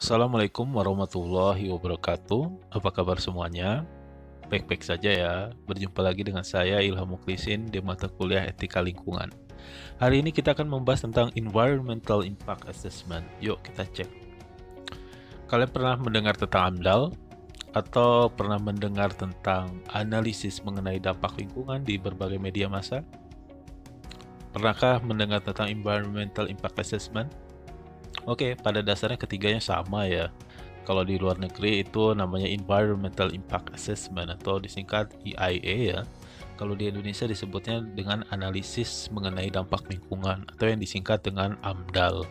Assalamualaikum warahmatullahi wabarakatuh. Apa kabar semuanya? Baik-baik saja ya. Berjumpa lagi dengan saya Ilham Muklisin di mata kuliah Etika Lingkungan. Hari ini kita akan membahas tentang Environmental Impact Assessment. Yuk kita cek. Kalian pernah mendengar tentang AMDAL? Atau pernah mendengar tentang analisis mengenai dampak lingkungan di berbagai media massa? Pernahkah mendengar tentang Environmental Impact Assessment? Oke, pada dasarnya ketiganya sama ya. Kalau di luar negeri itu namanya Environmental Impact Assessment atau disingkat EIA ya. Kalau di Indonesia disebutnya dengan analisis mengenai dampak lingkungan atau yang disingkat dengan AMDAL.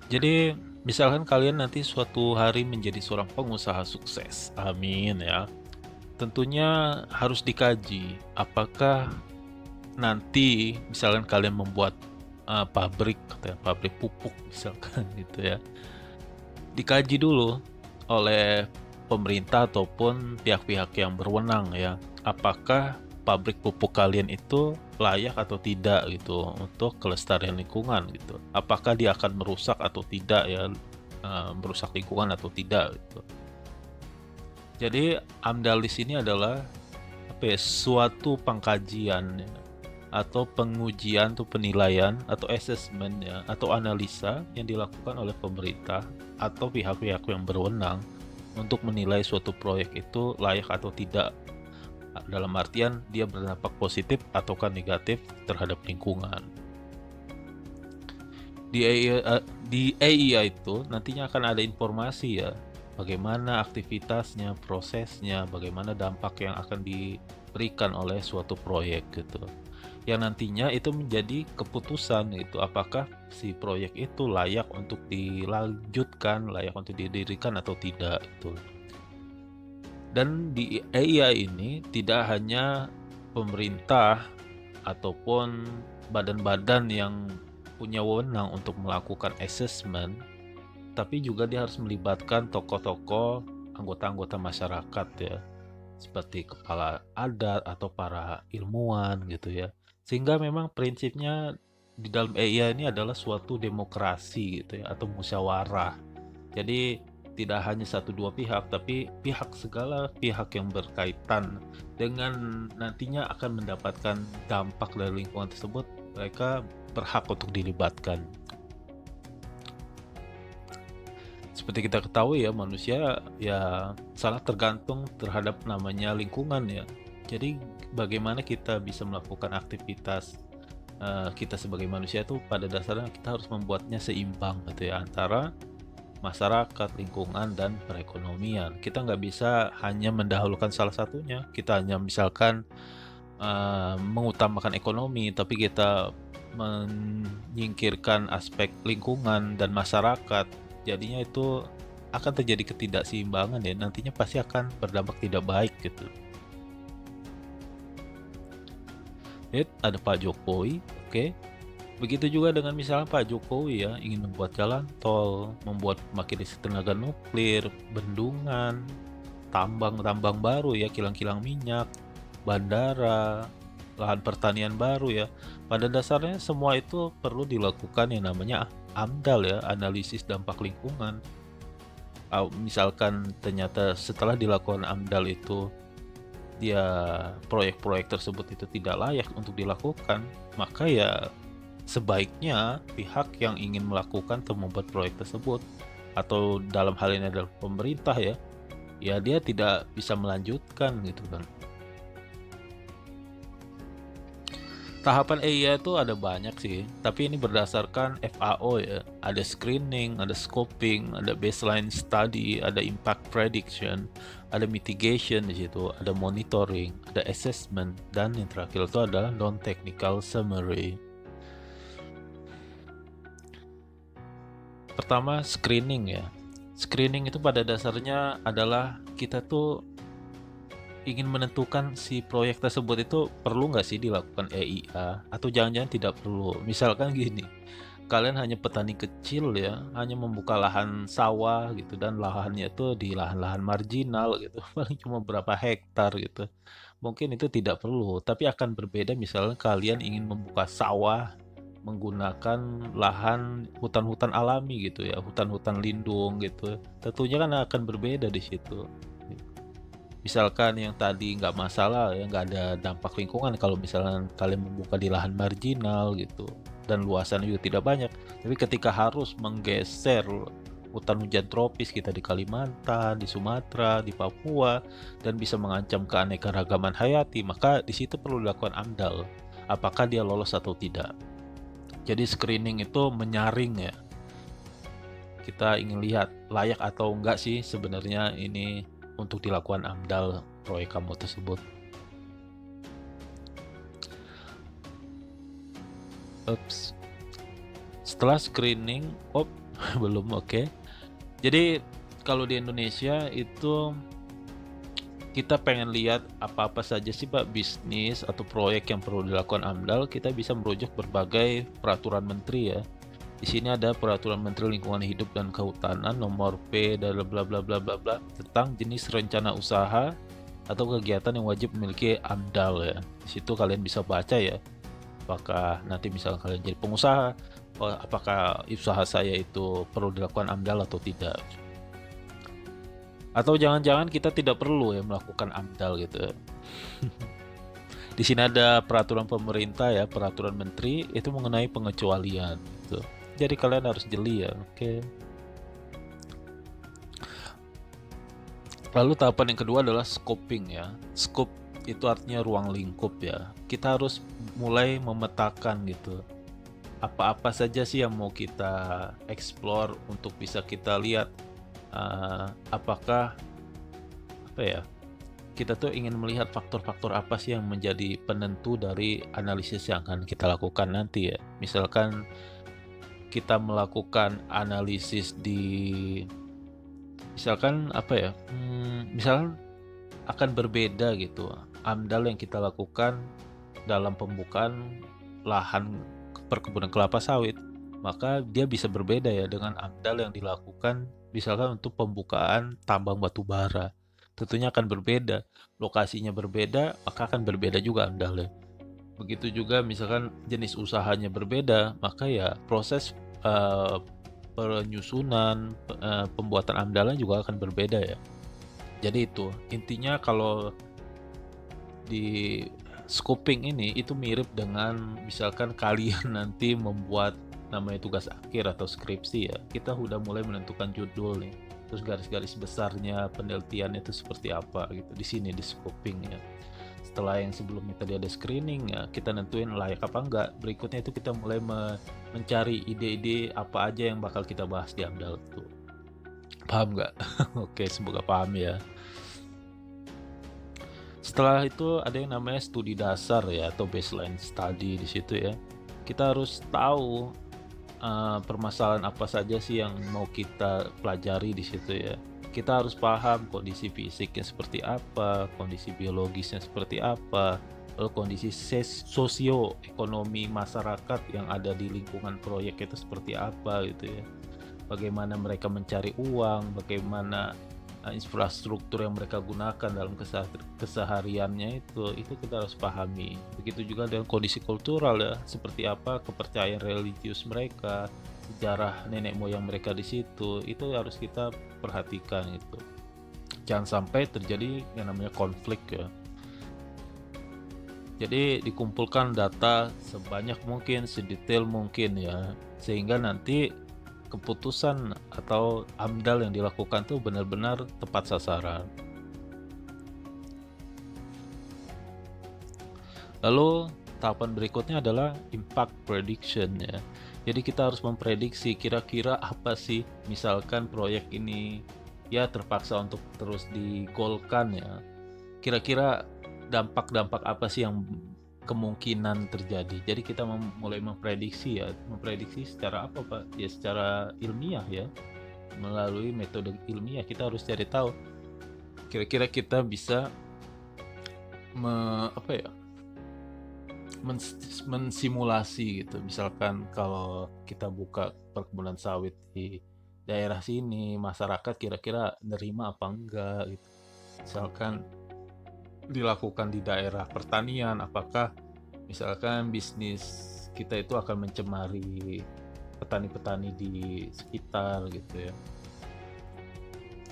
Jadi, misalkan kalian nanti suatu hari menjadi seorang pengusaha sukses. Amin ya. Tentunya harus dikaji apakah nanti misalkan kalian membuat pabrik pupuk misalkan gitu ya, dikaji dulu oleh pemerintah ataupun pihak-pihak yang berwenang ya, apakah pabrik pupuk kalian itu layak atau tidak gitu untuk kelestarian lingkungan gitu, apakah dia akan merusak atau tidak ya, merusak lingkungan atau tidak gitu. Jadi AMDAL di sini adalah apa ya, suatu pengkajian ya, atau pengujian atau penilaian atau assessment ya, atau analisa yang dilakukan oleh pemerintah atau pihak-pihak yang berwenang untuk menilai suatu proyek itu layak atau tidak, dalam artian dia berdampak positif ataukah negatif terhadap lingkungan. Di AIA itu nantinya akan ada informasi ya, bagaimana aktivitasnya, prosesnya, bagaimana dampak yang akan diberikan oleh suatu proyek gitu. Yang nantinya itu menjadi keputusan gitu, apakah si proyek itu layak untuk dilanjutkan, layak untuk didirikan atau tidak itu. Dan di AIA ini tidak hanya pemerintah ataupun badan-badan yang punya wewenang untuk melakukan assessment, tapi juga dia harus melibatkan tokoh-tokoh, anggota-anggota masyarakat ya, seperti kepala adat atau para ilmuwan gitu ya. Sehingga memang prinsipnya di dalam EIA ini adalah suatu demokrasi gitu ya, atau musyawarah. Jadi tidak hanya satu dua pihak, tapi segala pihak yang berkaitan dengan nantinya akan mendapatkan dampak dari lingkungan tersebut, mereka berhak untuk dilibatkan. Seperti kita ketahui ya, manusia ya sangat tergantung terhadap namanya lingkungan ya. Jadi bagaimana kita bisa melakukan aktivitas kita sebagai manusia itu pada dasarnya kita harus membuatnya seimbang gitu ya, antara masyarakat, lingkungan, dan perekonomian. Kita nggak bisa hanya mendahulukan salah satunya. Kita hanya misalkan mengutamakan ekonomi, tapi kita menyingkirkan aspek lingkungan dan masyarakat. Jadinya itu akan terjadi ketidakseimbangan ya. Nantinya pasti akan berdampak tidak baik gitu. Ada Pak Jokowi, oke. Begitu juga dengan misalnya Pak Jokowi ya, ingin membuat jalan tol, membuat pembangkit tenaga nuklir, bendungan, tambang-tambang baru ya, kilang-kilang minyak, bandara, lahan pertanian baru ya. Pada dasarnya semua itu perlu dilakukan yang namanya AMDAL ya, analisis dampak lingkungan. Misalkan ternyata setelah dilakukan AMDAL itu dia proyek-proyek tersebut itu tidak layak untuk dilakukan, maka ya sebaiknya pihak yang ingin melakukan atau membuat proyek tersebut, atau dalam hal ini adalah pemerintah ya, ya dia tidak bisa melanjutkan gitu kan. Tahapan EIA itu ada banyak sih, tapi ini berdasarkan FAO ya. Ada screening, ada scoping, ada baseline study, ada impact prediction, ada mitigation di situ, ada monitoring, ada assessment, dan yang terakhir itu adalah non-technical summary. Pertama, screening ya. Screening itu pada dasarnya adalah kita tuh ingin menentukan si proyek tersebut itu perlu nggak sih dilakukan EIA, atau jangan-jangan tidak perlu. Misalkan gini, kalian hanya petani kecil ya, hanya membuka lahan sawah gitu, dan lahannya itu di lahan-lahan marginal gitu, paling cuma berapa hektar gitu. Mungkin itu tidak perlu, tapi akan berbeda misalnya kalian ingin membuka sawah menggunakan lahan hutan-hutan alami gitu ya, hutan-hutan lindung gitu, tentunya kan akan berbeda di situ. Misalkan yang tadi nggak masalah ya, nggak ada dampak lingkungan kalau misalnya kalian membuka di lahan marginal gitu, dan luasannya juga tidak banyak. Tapi ketika harus menggeser hutan hujan tropis kita di Kalimantan, di Sumatera, di Papua, dan bisa mengancam keanekaragaman hayati, maka di situ perlu dilakukan AMDAL. Apakah dia lolos atau tidak? Jadi screening itu menyaring ya. Kita ingin lihat layak atau enggak sih sebenarnya ini untuk dilakukan AMDAL proyek kamu tersebut. Ups. Setelah screening, belum oke. Jadi kalau di Indonesia itu kita pengen lihat apa-apa saja sih Pak bisnis atau proyek yang perlu dilakukan AMDAL, kita bisa merujuk berbagai peraturan menteri ya. Di sini ada peraturan Menteri Lingkungan Hidup dan Kehutanan nomor P dan bla bla bla bla bla tentang jenis rencana usaha atau kegiatan yang wajib memiliki AMDAL ya. Di situ kalian bisa baca ya. Apakah nanti misalnya kalian jadi pengusaha, apakah usaha saya itu perlu dilakukan AMDAL atau tidak? Atau jangan-jangan kita tidak perlu ya melakukan AMDAL gitu. Di sini ada peraturan pemerintah ya, peraturan menteri itu mengenai pengecualian gitu. Jadi kalian harus jeli ya, oke. Lalu tahapan yang kedua adalah scoping ya. Scope itu artinya ruang lingkup ya. Kita harus mulai memetakan gitu. Apa-apa saja sih yang mau kita explore untuk bisa kita lihat apakah kita tuh ingin melihat faktor-faktor apa sih yang menjadi penentu dari analisis yang akan kita lakukan nanti ya. Misalkan kita melakukan analisis di misalkan misalkan akan berbeda gitu AMDAL yang kita lakukan dalam pembukaan lahan perkebunan kelapa sawit, maka dia bisa berbeda ya dengan AMDAL yang dilakukan misalkan untuk pembukaan tambang batu bara. Tentunya akan berbeda, lokasinya berbeda, maka akan berbeda juga AMDAL-nya. Begitu juga misalkan jenis usahanya berbeda, maka ya proses penyusunan pembuatan AMDAL juga akan berbeda ya. Jadi itu intinya kalau di scoping ini itu mirip dengan misalkan kalian nanti membuat namanya tugas akhir atau skripsi ya. Kita udah mulai menentukan judul nih, terus garis-garis besarnya penelitiannya itu seperti apa gitu di sini di scoping ya. Setelah yang sebelumnya tadi ada screening ya, kita nentuin layak apa enggak. Berikutnya itu kita mulai mencari ide-ide apa aja yang bakal kita bahas di AMDAL itu. Paham nggak? Oke, semoga paham ya. Setelah itu ada yang namanya studi dasar ya atau baseline study di situ ya. Kita harus tahu permasalahan apa saja sih yang mau kita pelajari di situ ya. Kita harus paham kondisi fisiknya seperti apa, kondisi biologisnya seperti apa, lalu kondisi sosioekonomi masyarakat yang ada di lingkungan proyek itu seperti apa gitu ya. Bagaimana mereka mencari uang, bagaimana infrastruktur yang mereka gunakan dalam kesehariannya itu kita harus pahami. Begitu juga dengan kondisi kultural ya, seperti apa kepercayaan religius mereka, sejarah nenek moyang mereka di situ, itu harus kita perhatikan itu. Jangan sampai terjadi yang namanya konflik ya. Jadi dikumpulkan data sebanyak mungkin, sedetail mungkin ya, sehingga nanti keputusan atau AMDAL yang dilakukan tuh benar-benar tepat sasaran. Lalu tahapan berikutnya adalah impact prediction ya. Jadi kita harus memprediksi kira-kira apa sih misalkan proyek ini ya terpaksa untuk terus digolkan ya. Kira-kira dampak-dampak apa sih yang kemungkinan terjadi. Jadi kita mulai memprediksi ya. Memprediksi secara apa Pak? Ya secara ilmiah ya. Melalui metode ilmiah kita harus cari tahu kira-kira kita bisa mensimulasi gitu. Misalkan kalau kita buka perkebunan sawit di daerah sini, masyarakat kira-kira nerima apa enggak gitu. Misalkan dilakukan di daerah pertanian, apakah misalkan bisnis kita itu akan mencemari petani-petani di sekitar gitu ya.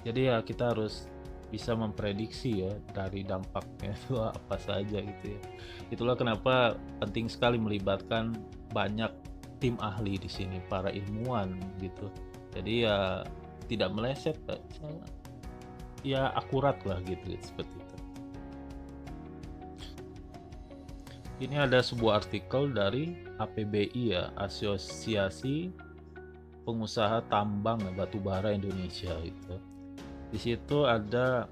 Jadi ya kita harus bisa memprediksi ya dari dampaknya itu apa saja gitu ya. Itulah kenapa penting sekali melibatkan banyak tim ahli di sini, para ilmuwan gitu. Jadi ya tidak meleset, ya akurat lah gitu seperti itu. Ini ada sebuah artikel dari APBI ya, Asosiasi Pengusaha Tambang Batubara Indonesia gitu. Di situ ada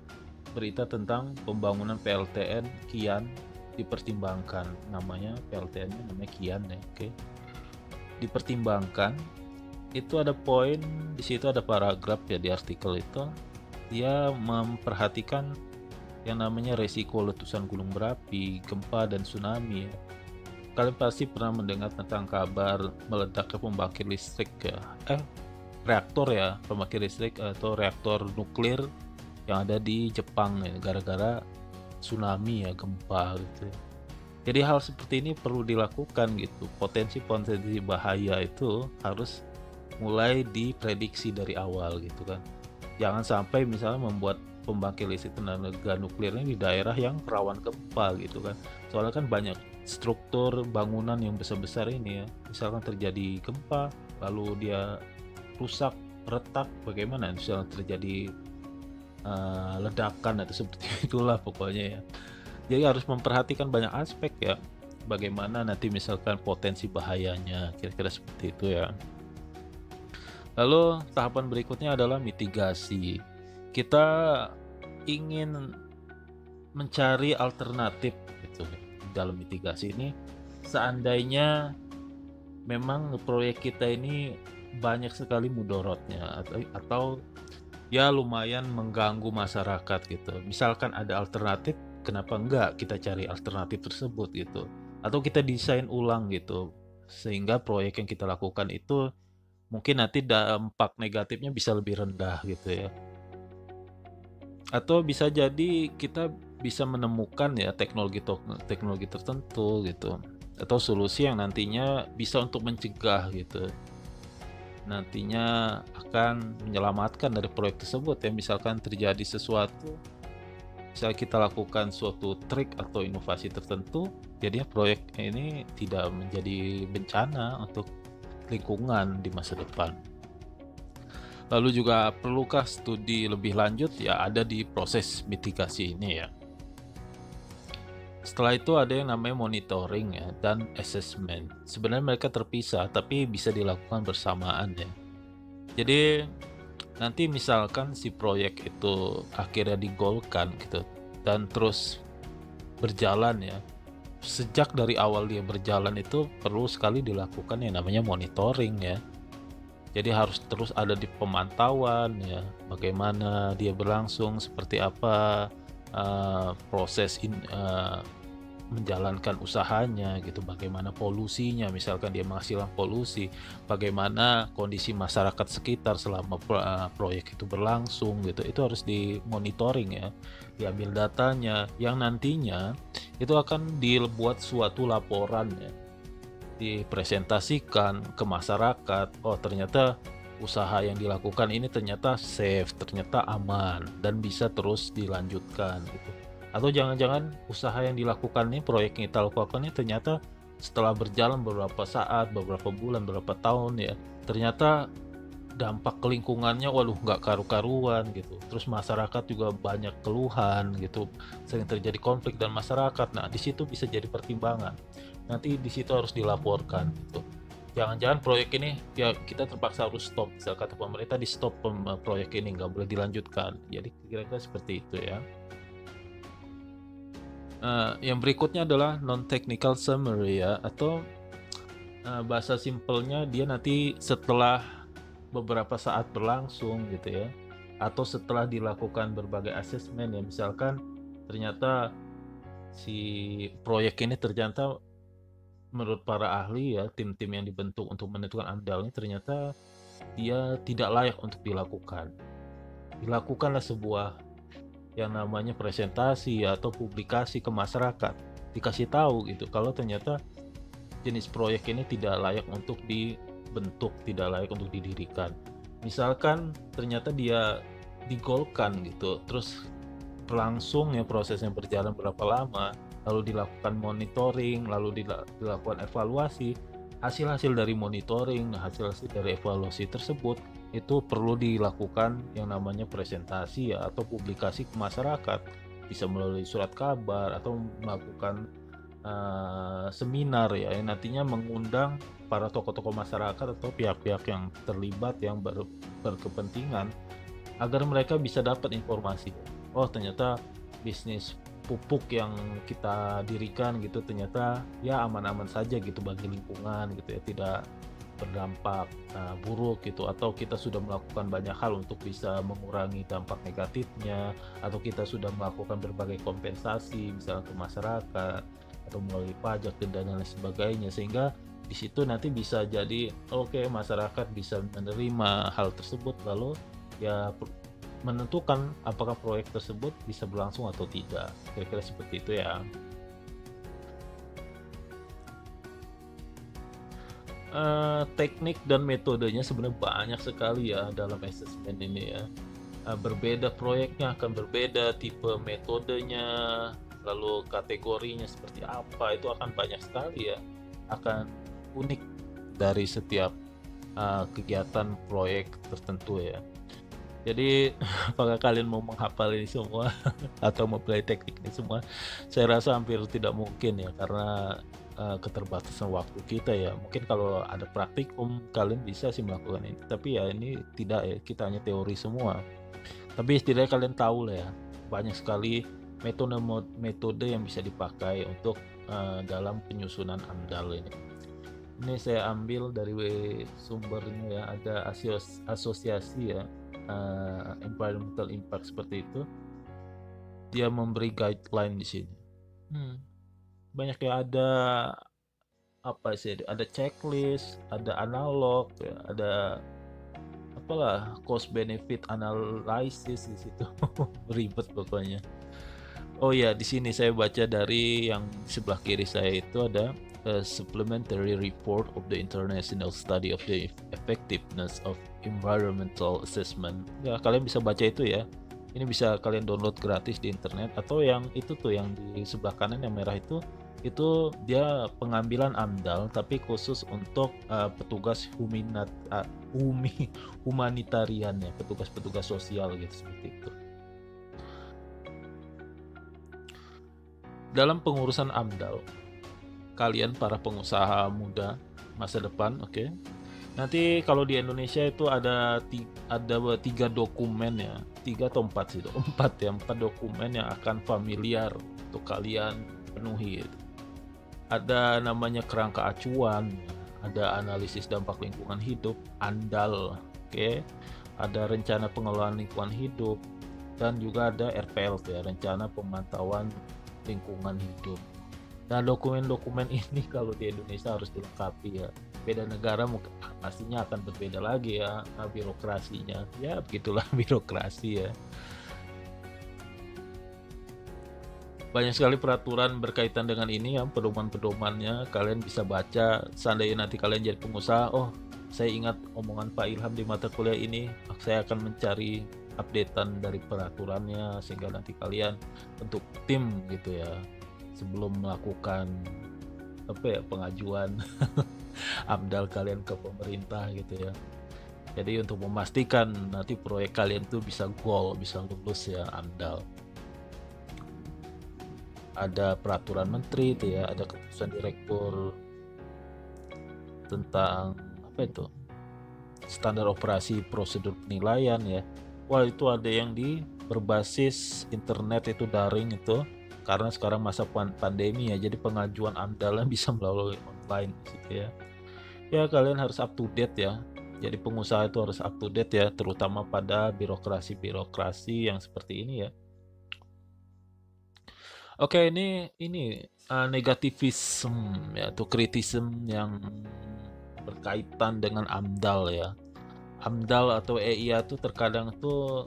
berita tentang pembangunan PLTN Kian dipertimbangkan, namanya PLTN-nya namanya Kian ya, oke. Dipertimbangkan, itu ada poin di situ, ada paragraf ya di artikel itu, dia memperhatikan yang namanya resiko letusan gunung berapi, gempa dan tsunami ya. Kalian pasti pernah mendengar tentang kabar meledaknya pembangkit listrik ya, reaktor ya, pembangkit listrik atau reaktor nuklir yang ada di Jepang ya, gara-gara tsunami ya, gempa gitu. Jadi hal seperti ini perlu dilakukan gitu. Potensi-potensi bahaya itu harus mulai diprediksi dari awal gitu kan. Jangan sampai misalnya membuat pembangkit listrik tenaga nuklirnya di daerah yang rawan gempa gitu kan. Soalnya kan banyak struktur bangunan yang besar-besar ini ya. Misalkan terjadi gempa, lalu dia rusak, retak, bagaimana misalnya terjadi ledakan atau seperti itulah pokoknya ya. Jadi harus memperhatikan banyak aspek ya. Bagaimana nanti misalkan potensi bahayanya, kira-kira seperti itu ya. Lalu tahapan berikutnya adalah mitigasi. Kita ingin mencari alternatif gitu dalam mitigasi ini. Seandainya memang proyek kita ini banyak sekali mudorotnya atau ya lumayan mengganggu masyarakat gitu. Misalkan ada alternatif, kenapa enggak kita cari alternatif tersebut gitu. Atau kita desain ulang gitu. Sehingga proyek yang kita lakukan itu mungkin nanti dampak negatifnya bisa lebih rendah gitu ya. Atau bisa jadi kita bisa menemukan ya teknologi tertentu gitu, atau solusi yang nantinya bisa untuk mencegah gitu, nantinya akan menyelamatkan dari proyek tersebut ya. Misalkan terjadi sesuatu, misalnya kita lakukan suatu trik atau inovasi tertentu, jadinya proyek ini tidak menjadi bencana untuk lingkungan di masa depan. Lalu juga perlukah studi lebih lanjut ya, ada di proses mitigasi ini ya. Setelah itu ada yang namanya monitoring ya dan assessment. Sebenarnya mereka terpisah tapi bisa dilakukan bersamaan ya. Jadi nanti misalkan si proyek itu akhirnya digolkan gitu dan terus berjalan ya. Sejak dari awal dia berjalan itu perlu sekali dilakukan yang namanya monitoring ya. Jadi harus terus ada di pemantauan ya, bagaimana dia berlangsung, seperti apa proses menjalankan usahanya gitu, bagaimana polusinya, misalkan dia menghasilkan polusi, bagaimana kondisi masyarakat sekitar selama proyek itu berlangsung gitu. Itu harus dimonitoring ya, diambil datanya yang nantinya itu akan dibuat suatu laporan ya, dipresentasikan ke masyarakat. Oh ternyata usaha yang dilakukan ini ternyata safe, ternyata aman dan bisa terus dilanjutkan gitu. Atau jangan-jangan usaha yang dilakukan ini, proyek yang kita lakukan ini ternyata setelah berjalan beberapa saat, beberapa bulan, beberapa tahun ya, ternyata dampak ke lingkungannya waduh nggak karu-karuan gitu. Terus masyarakat juga banyak keluhan gitu, sering terjadi konflik dan masyarakat. Nah di situ bisa jadi pertimbangan, nanti di situ harus dilaporkan gitu. Jangan-jangan proyek ini ya kita terpaksa harus stop, misal kata pemerintah di stop proyek ini, nggak boleh dilanjutkan. Jadi kira-kira seperti itu ya. Yang berikutnya adalah non-technical summary ya, atau bahasa simpelnya dia nanti setelah beberapa saat berlangsung gitu ya, atau setelah dilakukan berbagai asesmen ya, misalkan ternyata si proyek ini ternyata menurut para ahli ya, tim-tim yang dibentuk untuk menentukan AMDAL ini ternyata dia tidak layak untuk dilakukan. Dilakukanlah sebuah yang namanya presentasi atau publikasi ke masyarakat, dikasih tahu gitu kalau ternyata jenis proyek ini tidak layak untuk dibentuk, tidak layak untuk didirikan. Misalkan ternyata dia digolkan gitu, terus berlangsung ya prosesnya berjalan berapa lama, lalu dilakukan monitoring, lalu dilakukan evaluasi. Hasil-hasil dari monitoring, hasil-hasil dari evaluasi tersebut itu perlu dilakukan yang namanya presentasi ya, atau publikasi ke masyarakat, bisa melalui surat kabar atau melakukan seminar ya, yang nantinya mengundang para tokoh-tokoh masyarakat atau pihak-pihak yang terlibat yang berkepentingan agar mereka bisa dapat informasi. Oh, ternyata bisnis pupuk yang kita dirikan gitu ternyata ya aman-aman saja gitu bagi lingkungan gitu ya, tidak berdampak buruk gitu, atau kita sudah melakukan banyak hal untuk bisa mengurangi dampak negatifnya, atau kita sudah melakukan berbagai kompensasi misalnya ke masyarakat atau melalui pajak, denda dan lain sebagainya, sehingga di situ nanti bisa jadi oke, masyarakat bisa menerima hal tersebut, lalu ya menentukan apakah proyek tersebut bisa berlangsung atau tidak, kira-kira seperti itu ya. Teknik dan metodenya sebenarnya banyak sekali ya dalam asesmen ini ya. Berbeda proyeknya akan berbeda, tipe metodenya, lalu kategorinya seperti apa, itu akan banyak sekali ya, akan unik dari setiap kegiatan proyek tertentu ya. Jadi apakah kalian mau menghafal ini semua atau mempelajari teknik ini semua? Saya rasa hampir tidak mungkin ya, karena keterbatasan waktu kita ya. Mungkin kalau ada praktikum kalian bisa sih melakukan ini, tapi ya ini tidak ya, kita hanya teori semua. Tapi setidaknya kalian tahu lah ya, banyak sekali metode yang bisa dipakai untuk dalam penyusunan AMDAL ini. Ini saya ambil dari sumbernya ya, ada asosiasi ya, environmental impact seperti itu. Dia memberi guideline di sini. Banyak ya, ada apa sih? Ada checklist, ada analog, ya, ada apalah cost benefit analysis di situ. Ribet pokoknya. Oh ya, di sini saya baca dari yang sebelah kiri saya itu ada supplementary report of the international study of the effectiveness of environmental assessment. Ya, kalian bisa baca itu ya. Ini bisa kalian download gratis di internet, atau yang itu tuh yang di sebelah kanan yang merah itu dia pengambilan AMDAL tapi khusus untuk petugas humanitarian ya, petugas-petugas sosial gitu, seperti itu. Dalam pengurusan AMDAL, kalian para pengusaha muda masa depan, oke. Nanti kalau di Indonesia itu ada 3 dokumen ya, 3 atau 4 sih, 4 dokumen yang akan familiar untuk kalian penuhi. Ada namanya kerangka acuan, ada analisis dampak lingkungan hidup, ANDAL, oke. Ada rencana pengelolaan lingkungan hidup, dan juga ada RPLT ya, rencana pemantauan lingkungan hidup. Nah, dokumen-dokumen ini kalau di Indonesia harus dilengkapi ya. Beda negara mungkin pastinya akan berbeda lagi ya, birokrasinya. Ya begitulah birokrasi ya. Banyak sekali peraturan berkaitan dengan ini ya, pedoman-pedomannya kalian bisa baca. Seandainya nanti kalian jadi pengusaha, oh saya ingat omongan Pak Ilham di mata kuliah ini, saya akan mencari updatean dari peraturannya, sehingga nanti kalian bentuk tim gitu ya sebelum melakukan pengajuan AMDAL kalian ke pemerintah gitu ya. Jadi untuk memastikan nanti proyek kalian tuh bisa bisa lulus ya AMDAL. Ada peraturan menteri itu ya, ada keputusan direktur tentang standar operasi prosedur penilaian ya. Wah, itu ada yang berbasis internet, itu daring itu, karena sekarang masa pandemi ya, jadi pengajuan AMDAL bisa melalui online gitu ya. Ya, kalian harus up to date ya. Jadi pengusaha itu harus up to date ya, terutama pada birokrasi yang seperti ini ya. Oke, ini negativism ya, atau kritisisme yang berkaitan dengan AMDAL ya. AMDAL atau EIA itu terkadang tuh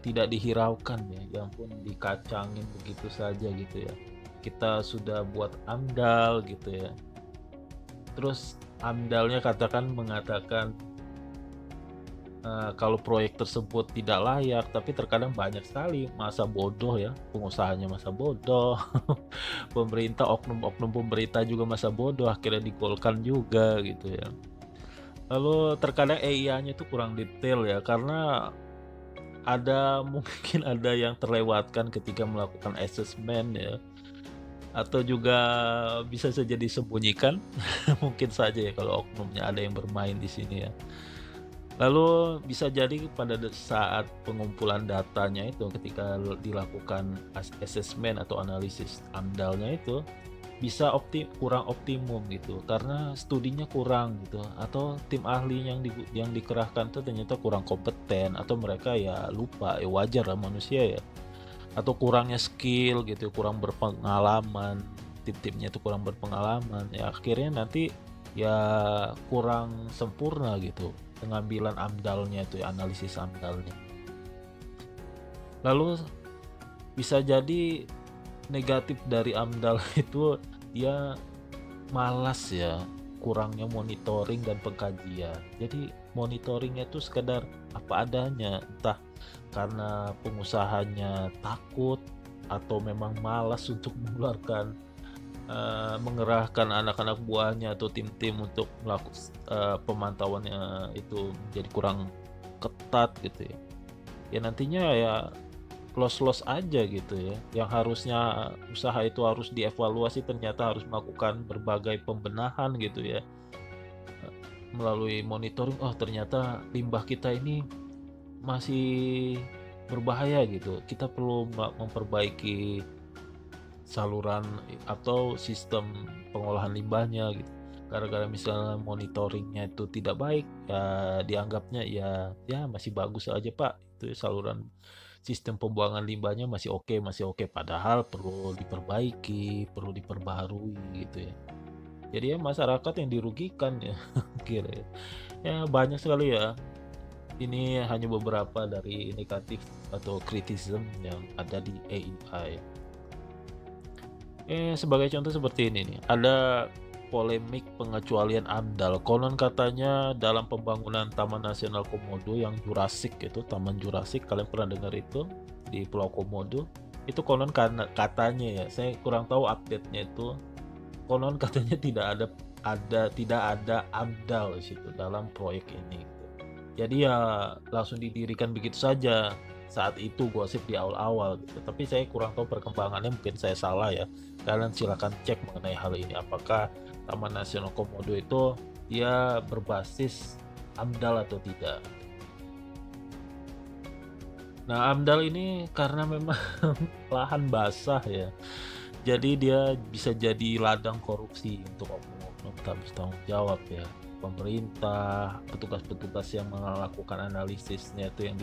tidak dihiraukan ya, yang pun dikacangin begitu saja gitu ya. Kita sudah buat AMDAL gitu ya, Terus AMDAL-nya mengatakan kalau proyek tersebut tidak layak, tapi terkadang banyak sekali masa bodoh ya, pengusahanya masa bodoh, pemerintah, oknum-oknum pemerintah juga masa bodoh, akhirnya digolkan juga gitu ya. Lalu terkadang EIA-nya itu kurang detail ya, karena mungkin ada yang terlewatkan ketika melakukan asesmen ya, atau juga bisa saja disembunyikan, mungkin saja ya kalau oknumnya ada yang bermain di sini ya. Lalu bisa jadi pada saat pengumpulan datanya itu ketika dilakukan asesmen atau analisis AMDAL-nya itu bisa kurang optimum gitu karena studinya kurang gitu, atau tim ahli yang dikerahkan tuh ternyata kurang kompeten, atau mereka ya lupa, ya wajar lah manusia ya, atau kurangnya skill gitu, kurang berpengalaman, tim-timnya itu kurang berpengalaman ya, akhirnya nanti ya kurang sempurna gitu pengambilan AMDAL-nya itu ya, analisis AMDAL-nya. Lalu bisa jadi negatif dari AMDAL itu dia malas ya, kurangnya monitoring dan pengkajian. Jadi monitoringnya itu sekedar apa adanya, entah karena pengusahanya takut atau memang malas untuk mengerahkan anak-anak buahnya atau tim-tim untuk melakukan pemantauannya itu menjadi kurang ketat gitu ya. Ya nantinya ya los-los aja gitu ya. Yang harusnya usaha itu harus dievaluasi ternyata harus melakukan berbagai pembenahan gitu ya. Melalui monitoring, oh ternyata limbah kita ini masih berbahaya gitu. Kita perlu memperbaiki saluran atau sistem pengolahan limbahnya gitu. Gara-gara misalnya monitoringnya itu tidak baik, ya dianggapnya ya masih bagus aja Pak. Itu saluran sistem pembuangan limbahnya masih oke, padahal perlu diperbaiki, perlu diperbaharui gitu ya. Jadi ya masyarakat yang dirugikan ya, kira ya. Ya banyak sekali ya. Ini hanya beberapa dari negatif atau kritisisme yang ada di AEI. Sebagai contoh seperti ini nih, ada polemik pengecualian AMDAL. Konon katanya dalam pembangunan Taman Nasional Komodo yang Jurassic itu, Taman Jurassic, kalian pernah dengar itu di Pulau Komodo? Itu konon katanya ya, saya kurang tahu update-nya itu. Konon katanya tidak ada AMDAL di situ dalam proyek ini. Jadi ya langsung didirikan begitu saja saat itu gosip di awal-awal gitu. Tapi saya kurang tahu perkembangannya, mungkin saya salah ya. Kalian silakan cek mengenai hal ini, apakah Taman Nasional Komodo itu dia berbasis AMDAL atau tidak. Nah, AMDAL ini karena memang lahan basah ya. Jadi dia bisa jadi ladang korupsi untuk oknum-oknum tak bertanggung jawab ya. Pemerintah, petugas-petugas yang melakukan analisisnya itu yang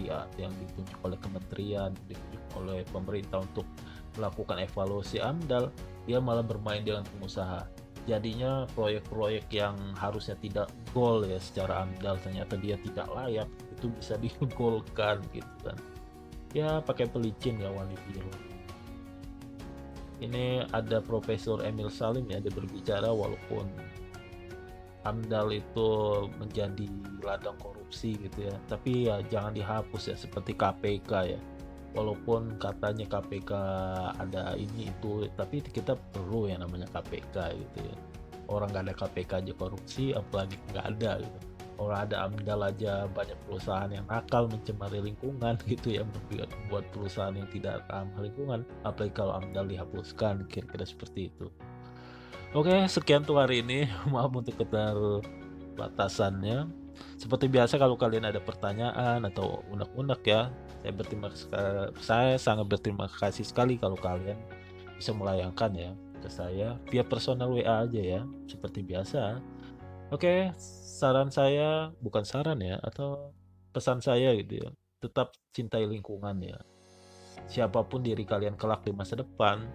ditunjuk oleh kementerian, ditunjuk oleh pemerintah untuk melakukan evaluasi AMDAL, dia malah bermain dengan pengusaha. Jadinya proyek-proyek yang harusnya tidak goal ya secara AMDAL ternyata dia tidak layak, itu bisa digolkan gitu kan. Ya pakai pelicin ya wali biru. Ini ada Profesor Emil Salim ya, dia berbicara walaupun AMDAL itu menjadi ladang korupsi gitu ya, tapi ya jangan dihapus ya seperti KPK ya. Walaupun katanya KPK ada ini itu, tapi kita perlu yang namanya KPK gitu ya. Orang nggak ada KPK aja korupsi, apalagi nggak ada gitu. Orang ada AMDAL aja banyak perusahaan yang nakal mencemari lingkungan gitu ya, membuat perusahaan yang tidak ramah lingkungan, apalagi kalau AMDAL dihapuskan, kira-kira seperti itu. Oke, sekian tuh hari ini. Maaf untuk keterbatasannya. Seperti biasa kalau kalian ada pertanyaan atau unek-unek ya, saya sangat berterima kasih sekali kalau kalian bisa melayangkan ya ke saya via personal WA aja ya, seperti biasa. Oke, saran saya bukan saran ya, atau pesan saya gitu ya. Tetap cintai lingkungan ya. Siapapun diri kalian kelak di masa depan,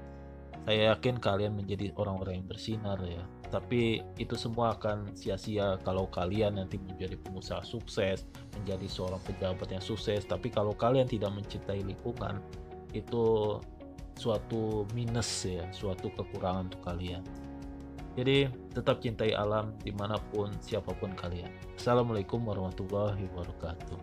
saya yakin kalian menjadi orang-orang yang bersinar ya. Tapi itu semua akan sia-sia kalau kalian nanti menjadi pengusaha sukses, menjadi seorang pejabat yang sukses. Tapi kalau kalian tidak mencintai lingkungan, itu suatu minus ya, suatu kekurangan untuk kalian. Jadi tetap cintai alam dimanapun siapapun kalian. Assalamualaikum warahmatullahi wabarakatuh.